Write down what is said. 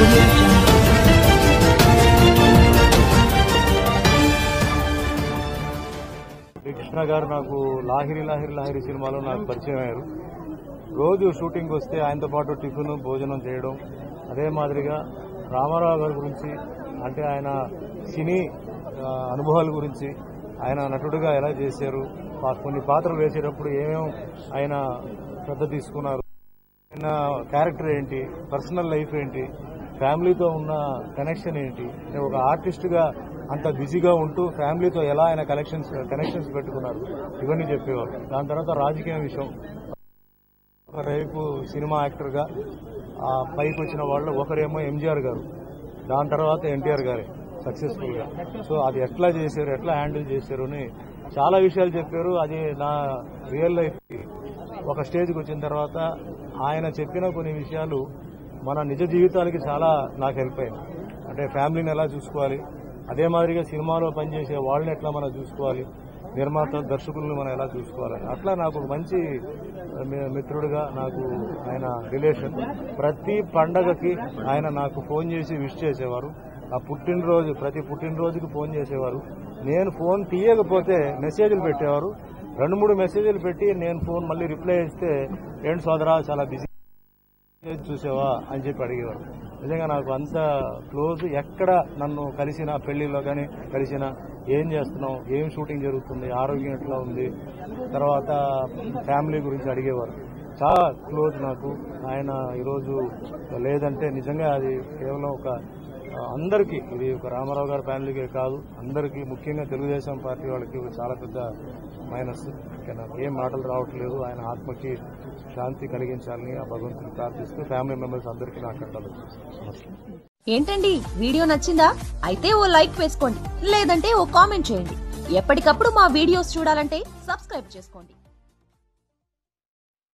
audio jungle. Krishna గారు నాకు లాహిరి సినిమాలో నాకు పరిచయం అయ్యారు. రోజు షూటింగ్ వస్తే ఆయనతో పాటు టిఫిన్ భోజనం చేయడం. అదే మాదిరిగా రామారావు గారి గురించి అంటే ఆయన సినీ అనుభవాల గురించి, ఆయన నటుడుగా ఎలా చేశారు, కొన్ని పాత్రలు వేసేటప్పుడు ఏమేమి ఆయన శ్రద్ధ తీసుకున్నారు, ఆయన క్యారెక్టర్ ఏంటి, పర్సనల్ లైఫ్ ఏంటి, ఫ్యామిలీతో ఉన్న కనెక్షన్ ఏంటి, ఒక ఆర్టిస్ట్గా అంత బిజీగా ఉంటూ ఫ్యామిలీతో ఎలా ఆయన కనెక్షన్స్ పెట్టుకున్నారు, ఇవన్నీ చెప్పేవారు. దాని తర్వాత రాజకీయ విషయం, ఒకవైపు సినిమా యాక్టర్గా పైకి వచ్చిన వాళ్ళు, ఒకరేమో ఎంజీఆర్ గారు, దాని తర్వాత ఎన్టీఆర్ గారే సక్సెస్ఫుల్ గా. సో అది ఎట్లా చేశారు, ఎట్లా హ్యాండిల్ చేశారు అని చాలా విషయాలు చెప్పారు. అది నా రియల్ లైఫ్ కి ఒక స్టేజ్కి వచ్చిన తర్వాత ఆయన చెప్పిన కొన్ని విషయాలు మన నిజ జీవితాలకి చాలా నాకు హెల్ప్ అయింది. అంటే ఫ్యామిలీని ఎలా చూసుకోవాలి, అదే మాదిరిగా సినిమాలో పనిచేసే వాళ్ళని ఎట్లా మనం చూసుకోవాలి, నిర్మాత దర్శకులను మనం ఎలా చూసుకోవాలని. అట్లా నాకు మంచి మిత్రుడిగా నాకు ఆయన రిలేషన్. ప్రతి పండగకి ఆయన నాకు ఫోన్ చేసి విష్ చేసేవారు. ఆ ప్రతి పుట్టినరోజుకి ఫోన్ చేసేవారు. నేను ఫోన్ తీయకపోతే మెసేజ్లు పెట్టేవారు. 2-3 మెసేజ్లు పెట్టి నేను ఫోన్ మళ్ళీ రిప్లై ఇస్తే, ఏంటి సోదరా చాలా బిజీ చూసావా అని చెప్పి అడిగేవారు. నిజంగా నాకు అంత క్లోజ్. ఎక్కడ నన్ను కలిసిన, పెళ్లిలో కానీ కలిసిన, ఏం చేస్తున్నావు, ఏం షూటింగ్ జరుగుతుంది, ఆరోగ్యం ఎట్లా ఉంది, తర్వాత ఫ్యామిలీ గురించి అడిగేవారు. చాలా క్లోజ్ నాకు ఆయన. ఈరోజు లేదంటే నిజంగా అది కేవలం అందరికీ, ఇది ఒక రామారావు గారి ఫ్యామిలీకే కాదు, అందరికీ, ముఖ్యంగా తెలుగుదేశం పార్టీ వాళ్ళకి చాలా పెద్ద మైనస్. నాకు ఏం మాటలు రావట్లేదు. ఆయన ఆత్మకి శాంతి కలిగించాలని ఆ భగవంతుని ప్రార్థిస్తూ ఫ్యామిలీ మెంబర్స్ అందరికీ నా కంటారు. ఏంటండి, వీడియో నచ్చిందా? అయితే ఓ లైక్ వేసుకోండి, లేదంటే ఓ కామెంట్ చేయండి. ఎప్పటికప్పుడు మా వీడియోస్ చూడాలంటే సబ్స్క్రైబ్ చేసుకోండి.